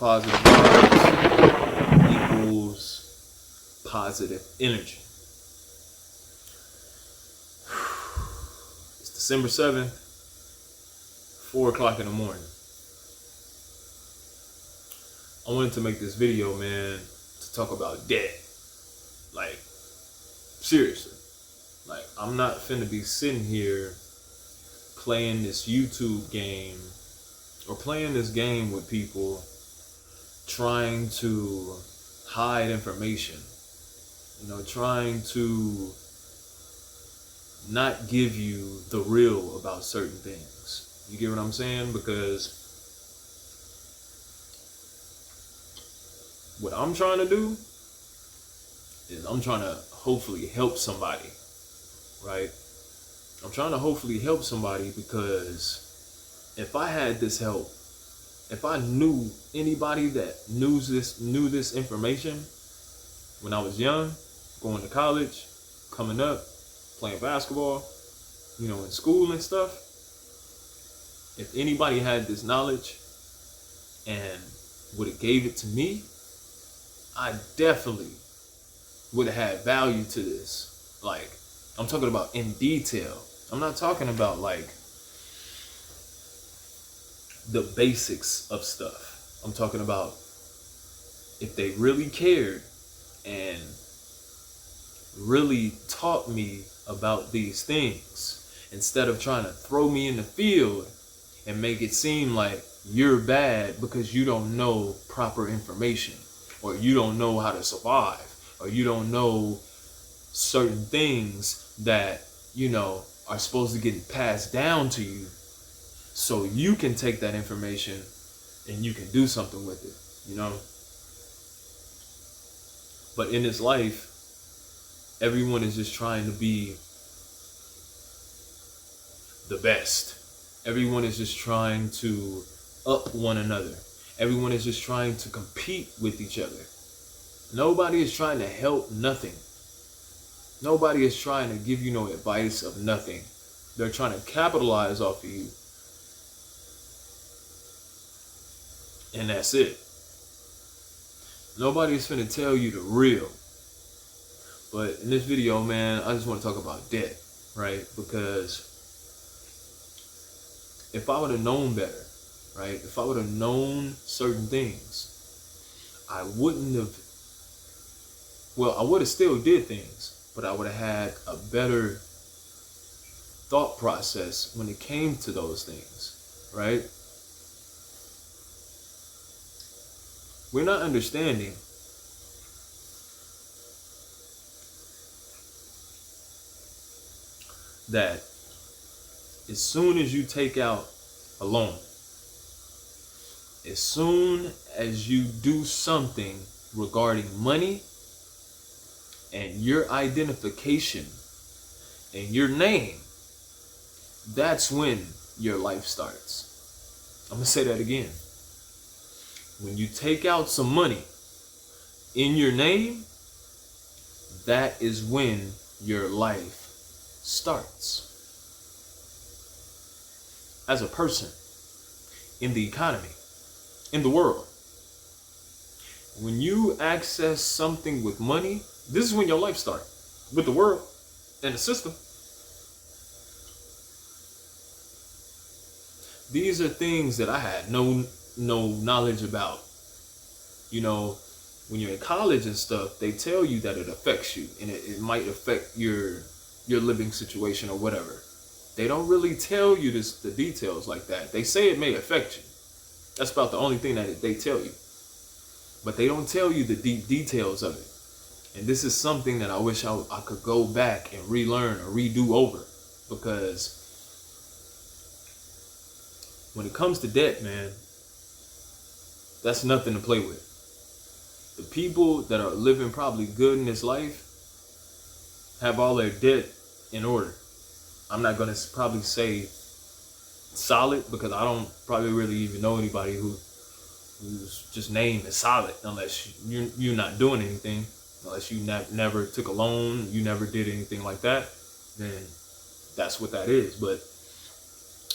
Positive vibes equals positive energy. It's December 7th, 4 o'clock in the morning. I wanted to make this video, man, to talk about debt. Like, seriously. Like, I'm not finna be sitting here playing this YouTube game or playing this game with people trying to hide information, trying to not give you the real about certain things. You get what I'm saying? Because what I'm trying to do is I'm trying to hopefully help somebody, right? I'm trying to hopefully help somebody because if I had this help, if I knew anybody that knew this information when I was young, going to college, coming up, playing basketball, in school and stuff, if anybody had this knowledge and would have gave it to me, I definitely would have had value to this. Like, I'm talking about in detail. I'm not talking about like the basics of stuff. I'm talking about if they really cared and really taught me about these things, instead of trying to throw me in the field and make it seem like you're bad because you don't know proper information, or you don't know how to survive, or you don't know certain things that, are supposed to get passed down to you so you can take that information and you can do something with it, But in this life, everyone is just trying to be the best. Everyone is just trying to up one another. Everyone is just trying to compete with each other. Nobody is trying to help nothing. Nobody is trying to give you no advice of nothing. They're trying to capitalize off of you. And that's it. Nobody's finna tell you the real. But in this video, man, I just want to talk about debt, right? Because if I would have known better, right? If I would have known certain things, I wouldn't have, I would have still did things, but I would have had a better thought process when it came to those things, right? We're not understanding that as soon as you take out a loan, as soon as you do something regarding money and your identification and your name, that's when your life starts. I'm gonna say that again. When you take out some money in your name, that is when your life starts. As a person, in the economy, in the world, when you access something with money, this is when your life starts. With the world and the system. These are things that I had no knowledge about. When you're in college and stuff, they tell you that it affects you and it might affect your living situation or whatever. They don't really tell you the details like that. They say it may affect you. That's about the only thing that they tell you. But they don't tell you the deep details of it. And this is something that I wish I could go back and relearn or redo over. Because when it comes to debt, man, that's nothing to play with. The people that are living probably good in this life have all their debt in order. I'm not going to probably say solid, because I don't probably really even know anybody whose just name is solid, unless you're not doing anything, unless you never took a loan, you never did anything like that, then that's what that is. But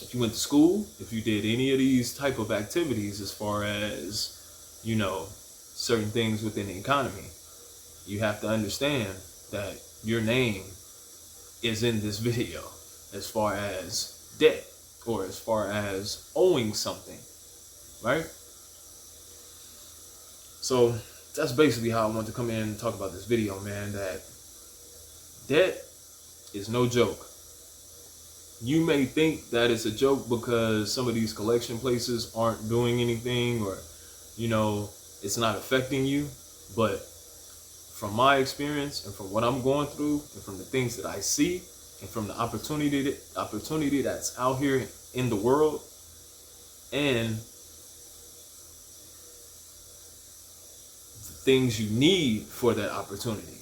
if you went to school, if you did any of these type of activities as far as, certain things within the economy. You have to understand that your name is in this video as far as debt or as far as owing something, right? So that's basically how I want to come in and talk about this video, man, that debt is no joke. You may think that it's a joke because some of these collection places aren't doing anything or, it's not affecting you. But from my experience and from what I'm going through and from the things that I see and from the opportunity that's out here in the world and the things you need for that opportunity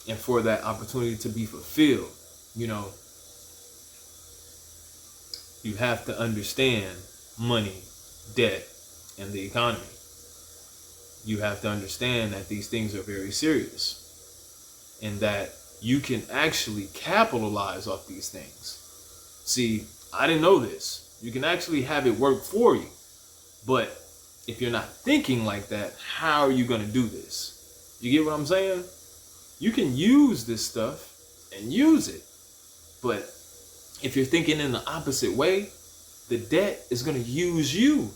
and for that opportunity to be fulfilled, you have to understand money, debt, and the economy. You have to understand that these things are very serious and that you can actually capitalize off these things. See, I didn't know this. You can actually have it work for you. But if you're not thinking like that, how are you going to do this? You get what I'm saying? You can use this stuff and use it. But if you're thinking in the opposite way, the debt is going to use you.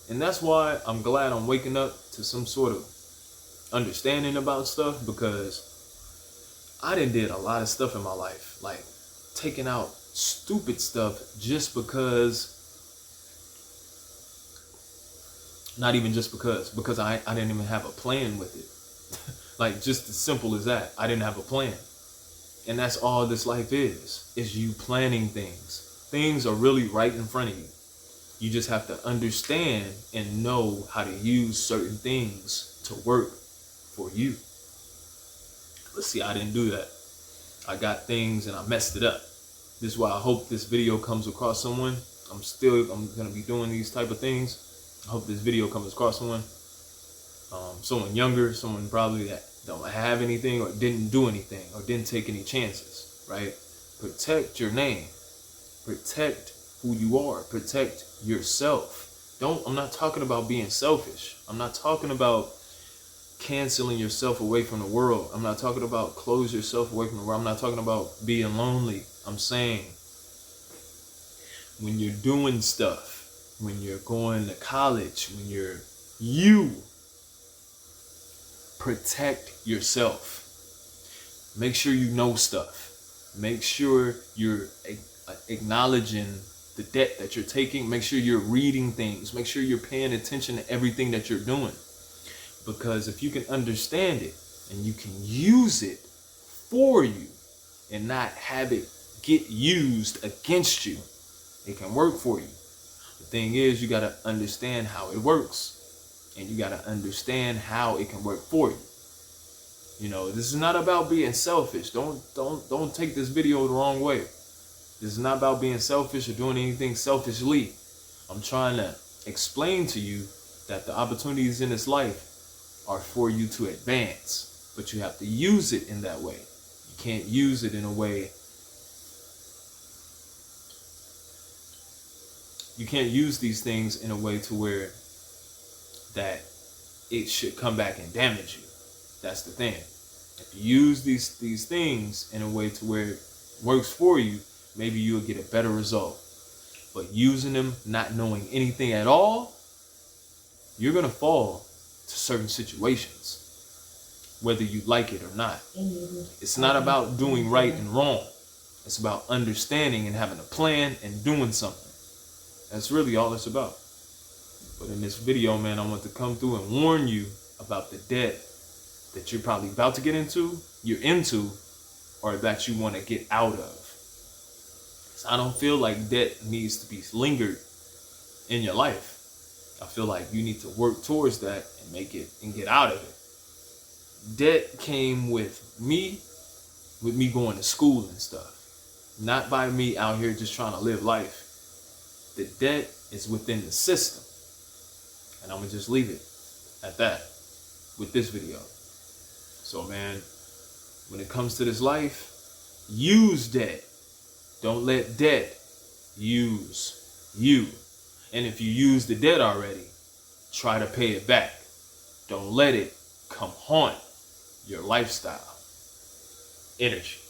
And that's why I'm glad I'm waking up to some sort of understanding about stuff, because I done did a lot of stuff in my life, like taking out stupid stuff just because, not even just because I didn't even have a plan with it. Like just as simple as that. I didn't have a plan. And that's all this life is you planning things. Things are really right in front of you. You just have to understand and know how to use certain things to work for you. Let's see, I didn't do that. I got things and I messed it up. This is why I hope this video comes across someone. I'm going to be doing these type of things. I hope this video comes across someone younger, someone probably that don't have anything or didn't do anything or didn't take any chances, right? Protect your name. Protect who you are. Protect yourself. I'm not talking about being selfish. I'm not talking about canceling yourself away from the world. I'm not talking about close yourself away from the world. I'm not talking about being lonely. I'm saying when you're doing stuff, when you're going to college, when you protect yourself. Make sure you know stuff. Make sure you're acknowledging the debt that you're taking. Make sure you're reading things. Make sure you're paying attention to everything that you're doing. Because if you can understand it and you can use it for you and not have it get used against you, it can work for you. The thing is, you got to understand how it works. And you got to understand how it can work for you. This is not about being selfish. Don't take this video the wrong way. This is not about being selfish or doing anything selfishly. I'm trying to explain to you that the opportunities in this life are for you to advance, but you have to use it in that way. You can't use it in a way. You can't use these things in a way to where that it should come back and damage you. That's the thing. If you use these things in a way to where it works for you, maybe you'll get a better result. But using them, not knowing anything at all, you're going to fall to certain situations, whether you like it or not. It's not about doing right and wrong. It's about understanding and having a plan and doing something. That's really all it's about. But in this video, man, I want to come through and warn you about the debt that you're probably about to get into, or that you want to get out of. So I don't feel like debt needs to be lingered in your life. I feel like you need to work towards that and make it and get out of it. Debt came with me going to school and stuff. Not by me out here just trying to live life. The debt is within the system. And I'm going to just leave it at that with this video. So, man, when it comes to this life, use debt. Don't let debt use you. And if you use the debt already, try to pay it back. Don't let it come haunt your lifestyle. Energy.